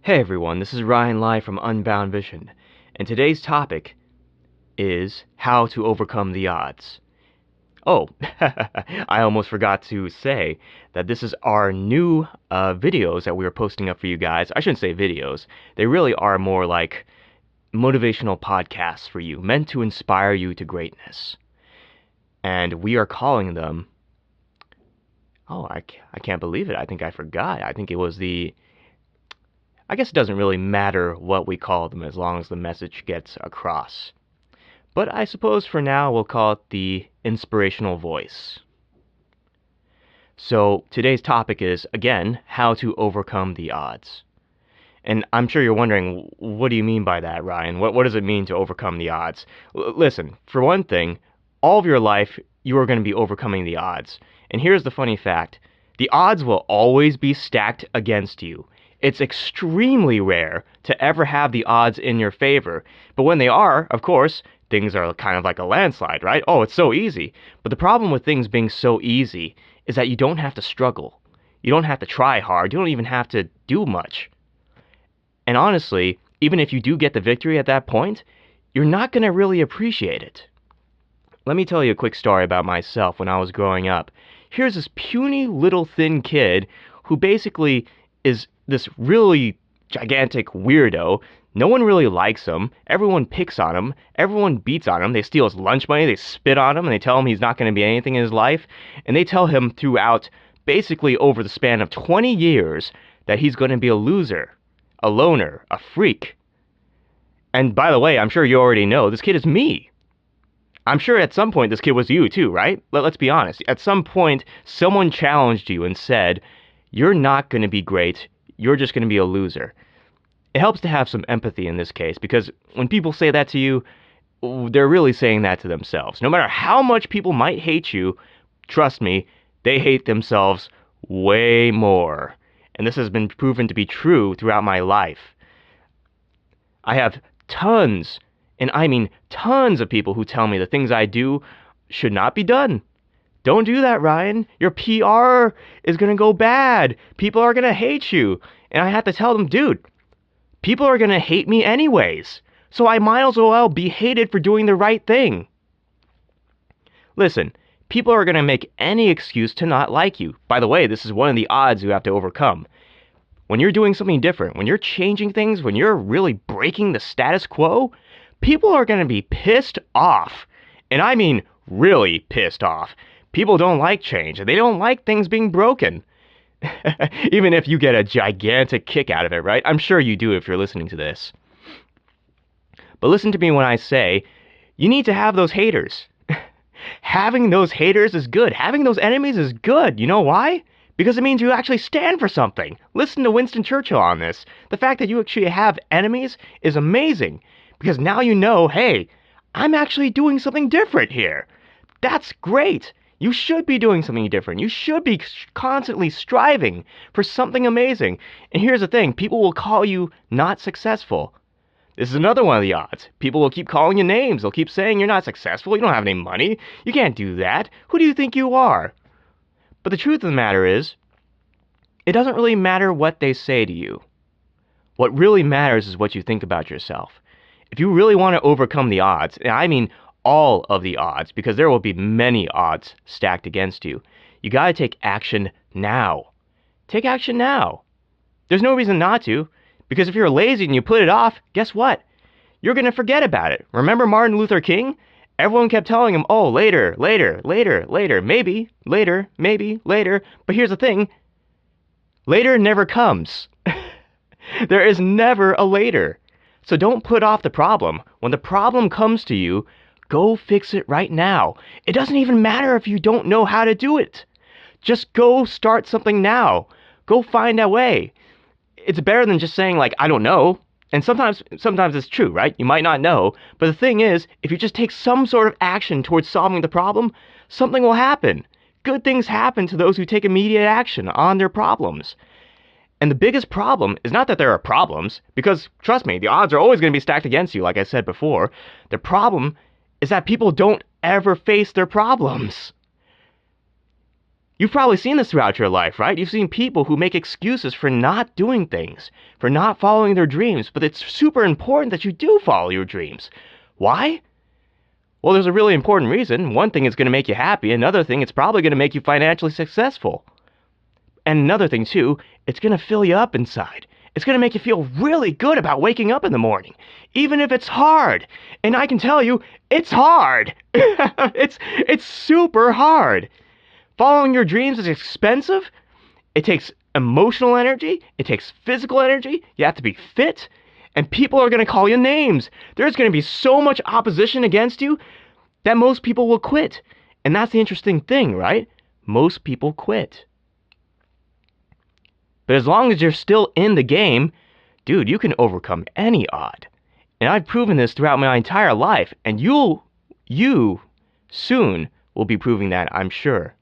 Hey everyone, this is Ryan Lai from Unbound Vision, and today's topic is how to overcome the odds. Oh, I almost forgot to say that this is our new videos that we are posting up for you guys. I shouldn't say videos. They really are more like motivational podcasts for you, meant to inspire you to greatness. And we are calling them, I can't believe it. I think I forgot. I think it was I guess it doesn't really matter what we call them as long as the message gets across. But I suppose for now we'll call it the inspirational voice. So today's topic is, again, how to overcome the odds. And I'm sure you're wondering, what do you mean by that, Ryan? What does it mean to overcome the odds? Listen, for one thing, all of your life you are going to be overcoming the odds. And here's the funny fact. The odds will always be stacked against you. It's extremely rare to ever have the odds in your favor. But when they are, of course, things are kind of like a landslide, right? Oh, it's so easy. But the problem with things being so easy is that you don't have to struggle. You don't have to try hard. You don't even have to do much. And honestly, even if you do get the victory at that point, you're not going to really appreciate it. Let me tell you a quick story about myself when I was growing up. Here's this puny little thin kid who basically is this really gigantic weirdo. No one really likes him. Everyone picks on him. Everyone beats on him. They steal his lunch money. They spit on him, and they tell him he's not going to be anything in his life. And they tell him throughout, basically over the span of 20 years, that he's going to be a loser, a loner, a freak. And by the way, I'm sure you already know, this kid is me. I'm sure at some point this kid was you too, right? Let's be honest. At some point, someone challenged you and said, you're not going to be great. You're just going to be a loser. It helps to have some empathy in this case, because when people say that to you, they're really saying that to themselves. No matter how much people might hate you, trust me, they hate themselves way more. And this has been proven to be true throughout my life. I have tons, and I mean tons of people who tell me the things I do should not be done. Don't do that, Ryan. Your PR is going to go bad. People are going to hate you. And I have to tell them, dude, people are going to hate me anyways. So I might as well be hated for doing the right thing. Listen, people are going to make any excuse to not like you. By the way, this is one of the odds you have to overcome. When you're doing something different, when you're changing things, when you're really breaking the status quo, people are going to be pissed off. And I mean really pissed off. People don't like change, and they don't like things being broken. Even if you get a gigantic kick out of it, right? I'm sure you do if you're listening to this. But listen to me when I say, you need to have those haters. Having those haters is good. Having those enemies is good. You know why? Because it means you actually stand for something. Listen to Winston Churchill on this. The fact that you actually have enemies is amazing. Because now you know, hey, I'm actually doing something different here. That's great. You should be doing something different. You should be constantly striving for something amazing. And here's the thing. People will call you not successful. This is another one of the odds. People will keep calling you names. They'll keep saying you're not successful. You don't have any money. You can't do that. Who do you think you are? But the truth of the matter is, it doesn't really matter what they say to you. What really matters is what you think about yourself. If you really want to overcome the odds, and I mean all of the odds, because there will be many odds stacked against you, you got to take action now. Take action now. There's no reason not to, because if you're lazy and you put it off, guess what? You're going to forget about it. Remember Martin Luther King? Everyone kept telling him, oh, later, later, later, later, maybe, later, maybe, later. But here's the thing. Later never comes. There is never a later. So don't put off the problem. When the problem comes to you, go fix it right now. It doesn't even matter if you don't know how to do it. Just go start something now. Go find a way. It's better than just saying, like, I don't know. And sometimes it's true, right? You might not know. But the thing is, if you just take some sort of action towards solving the problem, something will happen. Good things happen to those who take immediate action on their problems. And the biggest problem is not that there are problems, because, trust me, the odds are always going to be stacked against you, like I said before. The problem is that people don't ever face their problems. You've probably seen this throughout your life, right? You've seen people who make excuses for not doing things, for not following their dreams, but it's super important that you do follow your dreams. Why? Well, there's a really important reason. One thing, it's going to make you happy. Another thing, it's probably going to make you financially successful. And another thing, too, it's going to fill you up inside. It's going to make you feel really good about waking up in the morning, even if it's hard. And I can tell you, it's hard. It's super hard. Following your dreams is expensive. It takes emotional energy. It takes physical energy. You have to be fit. And people are going to call you names. There's going to be so much opposition against you that most people will quit. And that's the interesting thing, right? Most people quit. But as long as you're still in the game, dude, you can overcome any odd. And I've proven this throughout my entire life. And you soon will be proving that, I'm sure.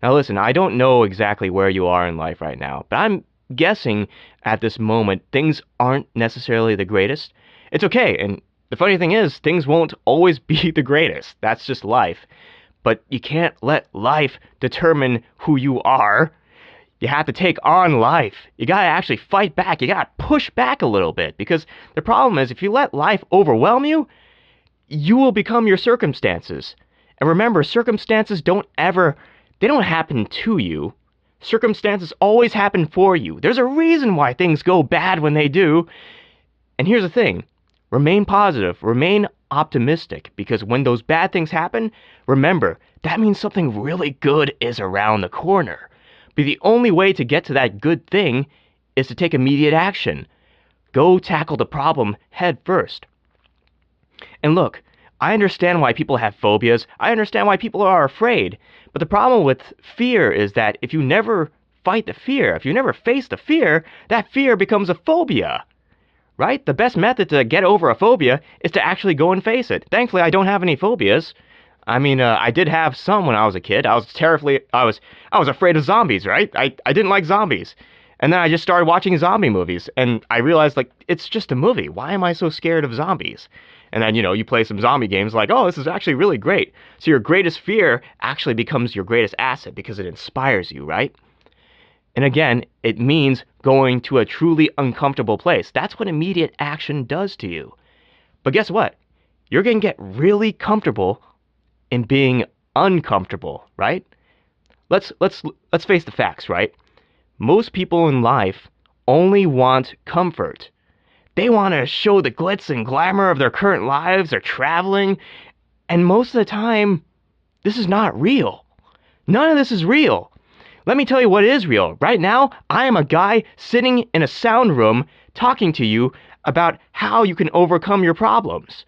Now listen, I don't know exactly where you are in life right now, but I'm guessing at this moment things aren't necessarily the greatest. It's okay, and the funny thing is, things won't always be the greatest. That's just life. But you can't let life determine who you are. You have to take on life. You gotta actually fight back. You gotta push back a little bit, because the problem is, if you let life overwhelm you, you will become your circumstances. And remember, circumstances don't happen to you. Circumstances always happen for you. There's a reason why things go bad when they do. And here's the thing. Remain positive. Remain optimistic. Because when those bad things happen, remember, that means something really good is around the corner. But the only way to get to that good thing is to take immediate action. Go tackle the problem head first. And look, I understand why people have phobias. I understand why people are afraid. But the problem with fear is that if you never fight the fear, if you never face the fear, that fear becomes a phobia. Right? The best method to get over a phobia is to actually go and face it. Thankfully, I don't have any phobias. I mean, I did have some when I was a kid. I was afraid of zombies, right? I didn't like zombies. And then I just started watching zombie movies, and I realized, like, it's just a movie. Why am I so scared of zombies? And then, you play some zombie games like, oh, this is actually really great. So your greatest fear actually becomes your greatest asset because it inspires you, right? And again, it means going to a truly uncomfortable place. That's what immediate action does to you. But guess what? You're going to get really comfortable in being uncomfortable, right? Let's face the facts, right? Most people in life only want comfort. They want to show the glitz and glamour of their current lives. They're traveling. And most of the time, this is not real. None of this is real. Let me tell you what is real. Right now, I am a guy sitting in a sound room talking to you about how you can overcome your problems.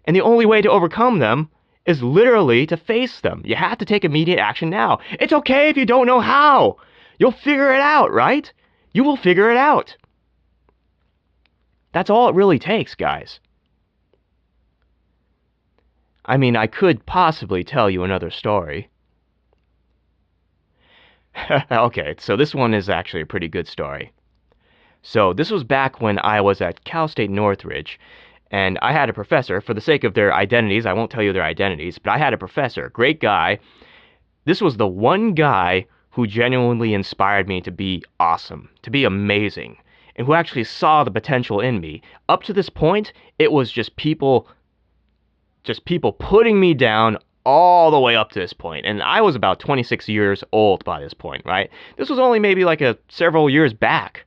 And the only way to overcome them is literally to face them. You have to take immediate action now. It's okay if you don't know how. You'll figure it out, right? You will figure it out. That's all it really takes, guys. I mean, I could possibly tell you another story. Okay, so this one is actually a pretty good story. So this was back when I was at Cal State Northridge, and I had a professor. For the sake of their identities, I won't tell you their identities, but I had a professor, great guy. This was the one guy who genuinely inspired me to be awesome, to be amazing, and who actually saw the potential in me. Up to this point, it was just people putting me down all the way up to this point. And I was about 26 years old by this point, right? This was only maybe like several years back.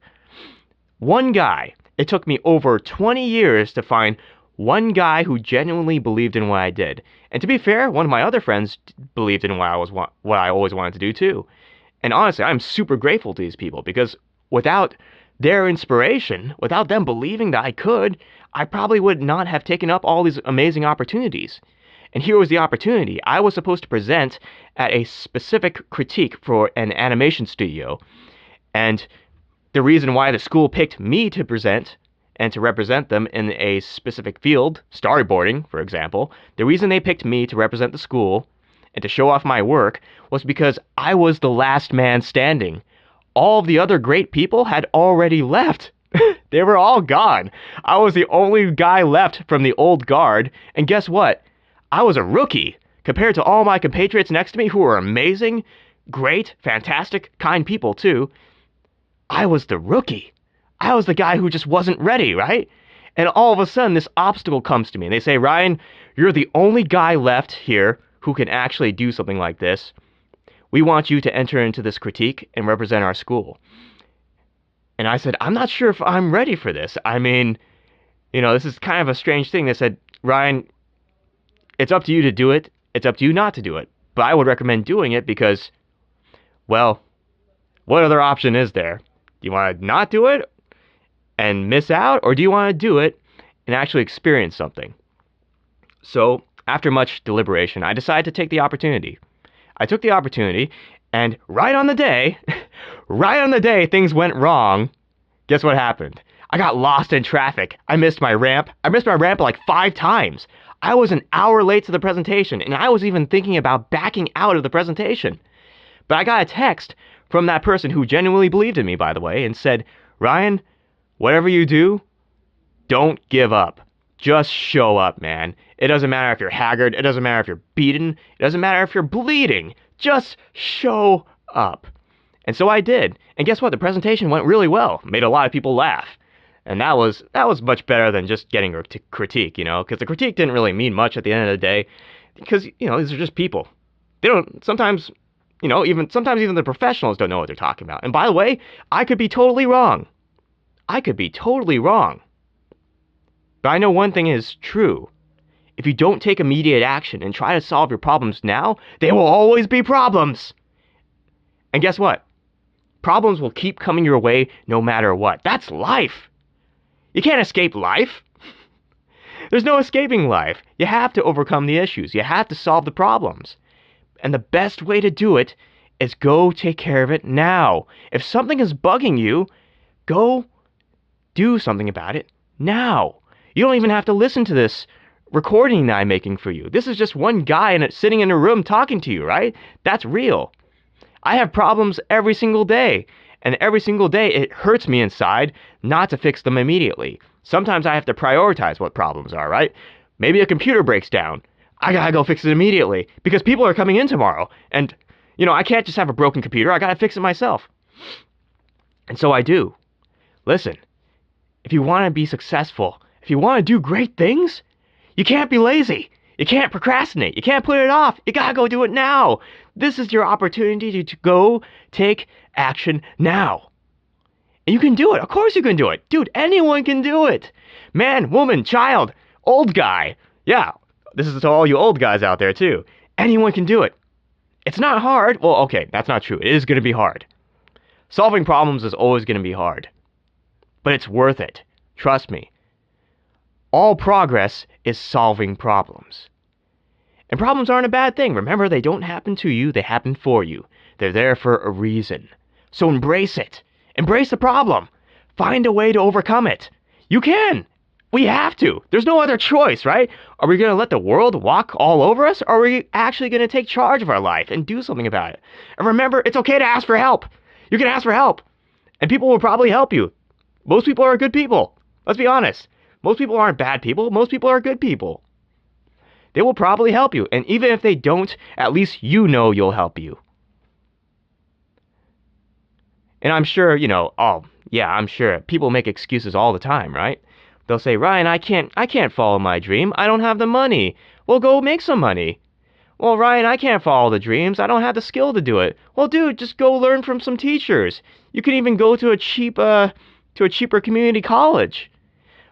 One guy. It took me over 20 years to find one guy who genuinely believed in what I did. And to be fair, one of my other friends believed in what I always wanted to do too. And honestly, I'm super grateful to these people, because without their inspiration, without them believing that I could, I probably would not have taken up all these amazing opportunities. And here was the opportunity. I was supposed to present at a specific critique for an animation studio. And the reason why the school picked me to present and to represent them in a specific field, storyboarding, for example, the reason they picked me to represent the school and to show off my work was because I was the last man standing. All of the other great people had already left. They were all gone. I was the only guy left from the old guard. And guess what? I was a rookie compared to all my compatriots next to me who are amazing, great, fantastic, kind people too, I was the rookie. I was the guy who just wasn't ready, right? And all of a sudden, this obstacle comes to me. And they say, Ryan, you're the only guy left here who can actually do something like this. We want you to enter into this critique and represent our school. And I said, I'm not sure if I'm ready for this. I mean, this is kind of a strange thing. They said, Ryan, it's up to you to do it. It's up to you not to do it. But I would recommend doing it because, well, what other option is there? Do you want to not do it and miss out? Or do you want to do it and actually experience something? So after much deliberation, I decided to take the opportunity. I took the opportunity, and right on the day, things went wrong. Guess what happened? I got lost in traffic. I missed my ramp. I missed my ramp like 5 times. I was an hour late to the presentation, and I was even thinking about backing out of the presentation. But I got a text from that person who genuinely believed in me, by the way, and said, Ryan, whatever you do, don't give up. Just show up, man. It doesn't matter if you're haggard. It doesn't matter if you're beaten. It doesn't matter if you're bleeding. Just show up. And so I did. And guess what? The presentation went really well. Made a lot of people laugh. And that was much better than just getting a critique, because the critique didn't really mean much at the end of the day. Because, these are just people. They don't, sometimes, sometimes even the professionals don't know what they're talking about. And by the way, I could be totally wrong. But I know one thing is true. If you don't take immediate action and try to solve your problems now, they will always be problems. And guess what? Problems will keep coming your way no matter what. That's life. You can't escape life. There's no escaping life. You have to overcome the issues. You have to solve the problems. And the best way to do it is go take care of it now. If something is bugging you, go do something about it now. You don't even have to listen to this recording that I'm making for you. This is just one guy sitting in a room talking to you, right? That's real. I have problems every single day. And every single day it hurts me inside not to fix them immediately. Sometimes I have to prioritize what problems are, right? Maybe a computer breaks down. I gotta go fix it immediately because people are coming in tomorrow. And, I can't just have a broken computer. I gotta fix it myself. And so I do. Listen, if you want to be successful, if you want to do great things, you can't be lazy. You can't procrastinate. You can't put it off. You gotta go do it now. This is your opportunity to go take action now. And you can do it. Of course you can do it. Dude, anyone can do it. Man, woman, child, old guy. Yeah, this is to all you old guys out there too. Anyone can do it. It's not hard. Well, okay, that's not true. It is going to be hard. Solving problems is always going to be hard. But it's worth it. Trust me. All progress is solving problems. And problems aren't a bad thing. Remember, they don't happen to you, they happen for you. They're there for a reason. So embrace it. Embrace the problem. Find a way to overcome it. You can. We have to. There's no other choice, right? Are we going to let the world walk all over us? Or are we actually going to take charge of our life and do something about it? And remember, it's okay to ask for help. You can ask for help. And people will probably help you. Most people are good people. Let's be honest. Most people aren't bad people. Most people are good people. They will probably help you. And even if they don't, at least you'll help you. And I'm sure, I'm sure people make excuses all the time, right? They'll say, Ryan, I can't follow my dream. I don't have the money. Well, go make some money. Well, Ryan, I can't follow the dreams. I don't have the skill to do it. Well, dude, just go learn from some teachers. You can even go to a cheaper community college.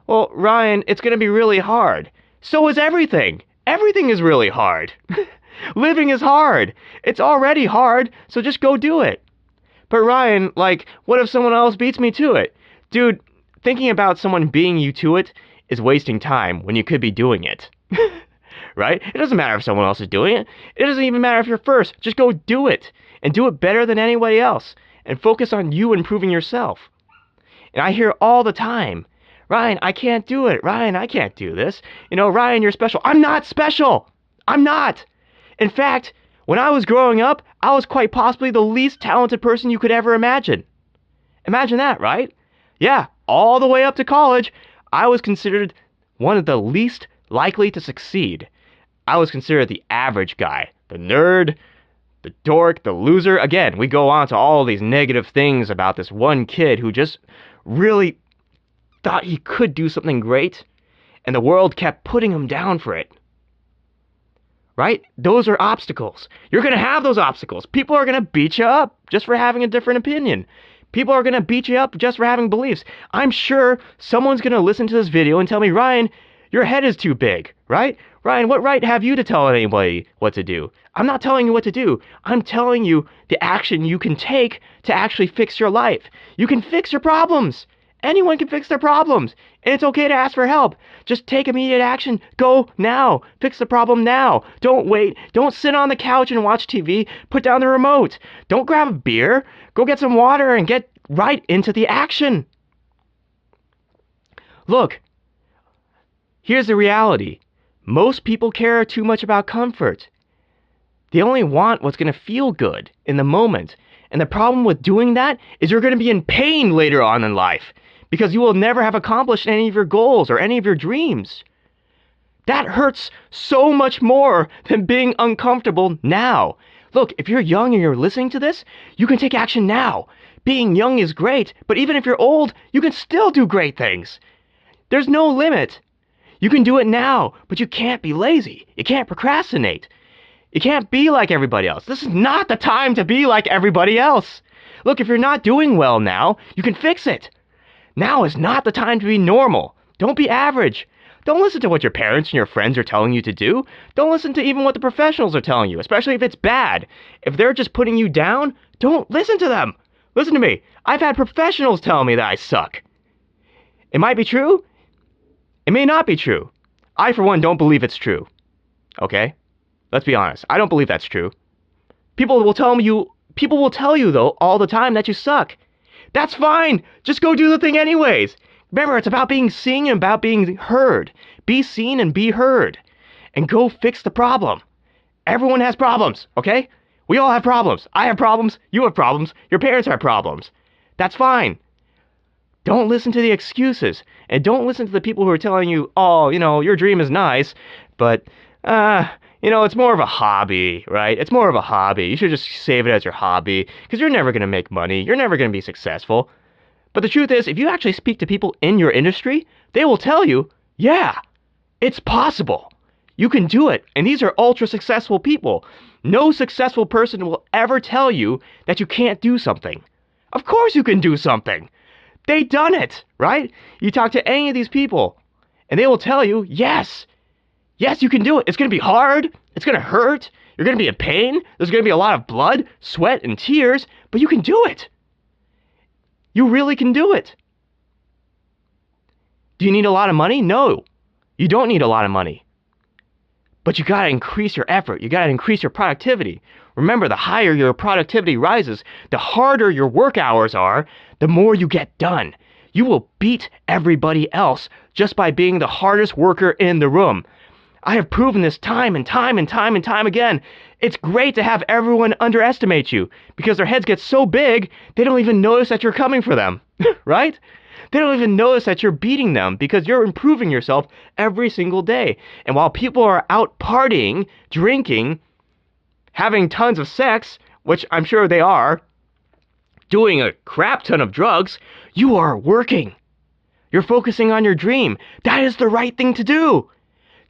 Well, Ryan, it's going to be really hard. So is everything. Everything is really hard. Living is hard. It's already hard, so just go do it. But Ryan, what if someone else beats me to it? Dude, thinking about someone beating you to it is wasting time when you could be doing it. Right? It doesn't matter if someone else is doing it. It doesn't even matter if you're first. Just go do it. And do it better than anybody else. And focus on you improving yourself. And I hear all the time, Ryan, I can't do it. Ryan, I can't do this. Ryan, you're special. I'm not special. I'm not. In fact, when I was growing up, I was quite possibly the least talented person you could ever imagine. Imagine that, right? Yeah, all the way up to college, I was considered one of the least likely to succeed. I was considered the average guy, the nerd, the dork, the loser. Again, we go on to all these negative things about this one kid who just really thought he could do something great, and the world kept putting him down for it. Right? Those are obstacles. You're going to have those obstacles. People are going to beat you up just for having a different opinion. People are going to beat you up just for having beliefs. I'm sure someone's going to listen to this video and tell me, Ryan, your head is too big, right? Ryan, what right have you to tell anybody what to do? I'm not telling you what to do. I'm telling you the action you can take to actually fix your life. You can fix your problems. Anyone can fix their problems. And it's okay to ask for help. Just take immediate action. Go now. Fix the problem now. Don't wait. Don't sit on the couch and watch TV. Put down the remote. Don't grab a beer. Go get some water and get right into the action. Look, here's the reality. Most people care too much about comfort. They only want what's going to feel good in the moment. And the problem with doing that is you're going to be in pain later on in life, because you will never have accomplished any of your goals or any of your dreams. That hurts so much more than being uncomfortable now. Look, if you're young and you're listening to this, you can take action now. Being young is great, but even if you're old, you can still do great things. There's no limit. You can do it now, but you can't be lazy. You can't procrastinate. You can't be like everybody else. This is not the time to be like everybody else. Look, if you're not doing well now, you can fix it. Now is not the time to be normal. Don't be average. Don't listen to what your parents and your friends are telling you to do. Don't listen to even what the professionals are telling you, especially if it's bad. If they're just putting you down, don't listen to them. Listen to me. I've had professionals tell me that I suck. It might be true. It may not be true. I, for one, don't believe it's true. Okay? Let's be honest. I don't believe that's true. People will tell you, though, all the time that you suck. That's fine. Just go do the thing anyways. Remember, it's about being seen and about being heard. Be seen and be heard. And go fix the problem. Everyone has problems, okay? We all have problems. I have problems. You have problems. Your parents have problems. That's fine. Don't listen to the excuses. And don't listen to the people who are telling you, oh, your dream is nice, but, it's more of a hobby, right? It's more of a hobby. You should just save it as your hobby, because you're never going to make money. You're never going to be successful. But the truth is, if you actually speak to people in your industry, they will tell you, yeah, it's possible. You can do it. And these are ultra successful people. No successful person will ever tell you that you can't do something. Of course you can do something. They've done it, right? You talk to any of these people, and they will tell you, yes, you can do it. It's going to be hard. It's going to hurt. You're going to be in pain. There's going to be a lot of blood, sweat, and tears, but you can do it. You really can do it. Do you need a lot of money? No, you don't need a lot of money. But you got to increase your effort. You got to increase your productivity. Remember, the higher your productivity rises, the harder your work hours are, the more you get done. You will beat everybody else just by being the hardest worker in the room. I have proven this time and time and time and time again. It's great to have everyone underestimate you, because their heads get so big, they don't even notice that you're coming for them, right? They don't even notice that you're beating them, because you're improving yourself every single day. And while people are out partying, drinking, having tons of sex, which I'm sure they are, doing a crap ton of drugs, you are working. You're focusing on your dream. That is the right thing to do.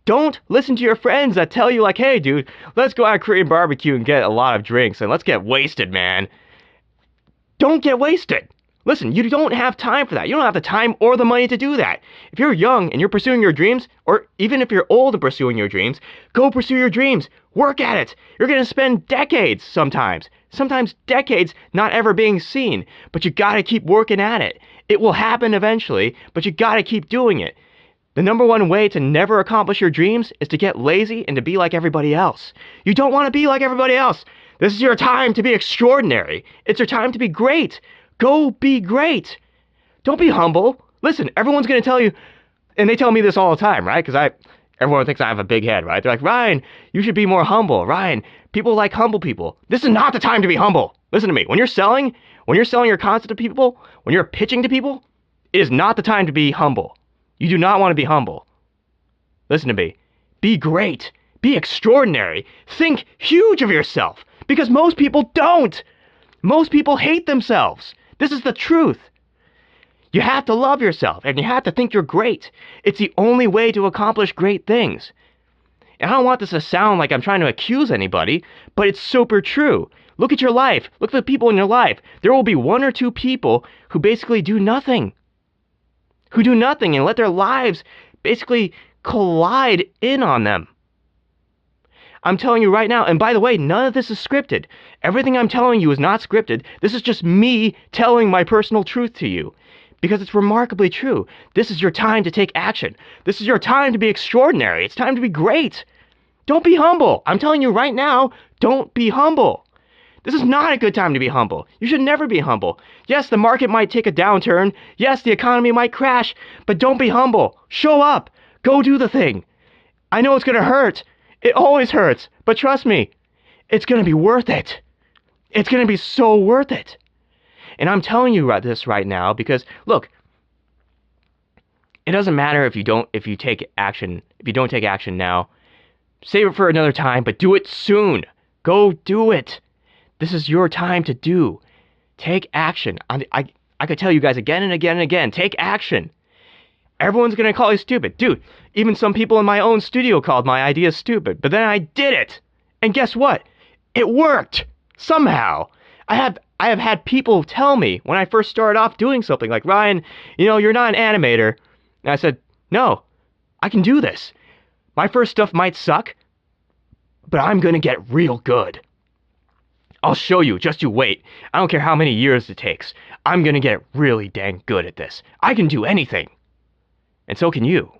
Don't listen to your friends that tell you, like, hey, dude, let's go out to Korean barbecue and get a lot of drinks and let's get wasted, man. Don't get wasted. Listen, you don't have time for that. You don't have the time or the money to do that. If you're young and you're pursuing your dreams, or even if you're old and pursuing your dreams, go pursue your dreams. Work at it. You're going to spend decades sometimes decades not ever being seen, but you got to keep working at it. It will happen eventually, but you got to keep doing it. The number one way to never accomplish your dreams is to get lazy and to be like everybody else. You don't want to be like everybody else. This is your time to be extraordinary. It's your time to be great. Go be great. Don't be humble. Listen, everyone's going to tell you, and they tell me this all the time, right? Because everyone thinks I have a big head, right? They're like, Ryan, you should be more humble. Ryan, people like humble people. This is not the time to be humble. Listen to me. When you're selling your concept to people, when you're pitching to people, it is not the time to be humble. You do not want to be humble. Listen to me. Be great. Be extraordinary. Think huge of yourself. Because most people don't. Most people hate themselves. This is the truth. You have to love yourself, and you have to think you're great. It's the only way to accomplish great things. And I don't want this to sound like I'm trying to accuse anybody, but it's super true. Look at your life. Look at the people in your life. There will be one or two people who basically do nothing. Who do nothing and let their lives basically collide in on them. I'm telling you right now, and by the way, none of this is scripted. Everything I'm telling you is not scripted. This is just me telling my personal truth to you. Because it's remarkably true. This is your time to take action. This is your time to be extraordinary. It's time to be great. Don't be humble. I'm telling you right now, don't be humble. This is not a good time to be humble. You should never be humble. Yes, the market might take a downturn. Yes, the economy might crash. But don't be humble. Show up. Go do the thing. I know it's going to hurt. It always hurts. But trust me, it's going to be worth it. It's going to be so worth it. And I'm telling you this right now because, look, it doesn't matter if you don't take action now. Save it for another time, but do it soon. Go do it. This is your time to do. Take action. I could tell you guys again and again and again, take action. Everyone's going to call you stupid. Dude, even some people in my own studio called my idea stupid, but then I did it. And guess what? It worked. Somehow. I have had people tell me when I first started off doing something like, Ryan, you're not an animator. And I said, no, I can do this. My first stuff might suck, but I'm going to get real good. I'll show you. Just you wait. I don't care how many years it takes. I'm going to get really dang good at this. I can do anything. And so can you.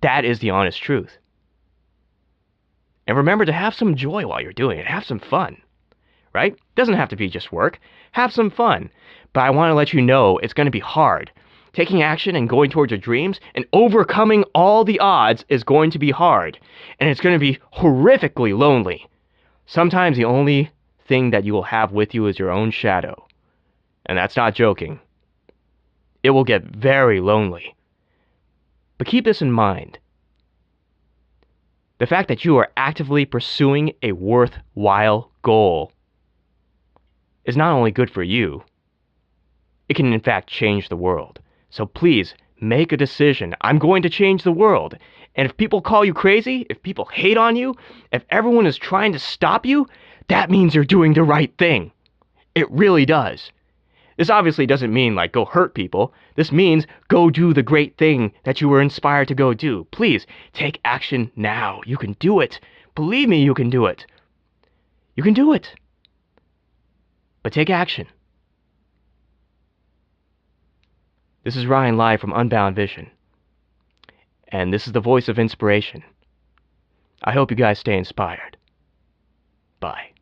That is the honest truth. And remember to have some joy while you're doing it. Have some fun. Right? Doesn't have to be just work. Have some fun. But I want to let you know it's going to be hard. Taking action and going towards your dreams and overcoming all the odds is going to be hard. And it's going to be horrifically lonely. Sometimes the only thing that you will have with you is your own shadow. And that's not joking. It will get very lonely. But keep this in mind. The fact that you are actively pursuing a worthwhile goal is not only good for you, it can in fact change the world. So please, make a decision. I'm going to change the world. And if people call you crazy, if people hate on you, if everyone is trying to stop you, that means you're doing the right thing. It really does. This obviously doesn't mean like go hurt people. This means go do the great thing that you were inspired to go do. Please, take action now. You can do it. Believe me, you can do it. You can do it. But take action. This is Ryan Lai from Unbound Vision. And this is the voice of inspiration. I hope you guys stay inspired. Bye.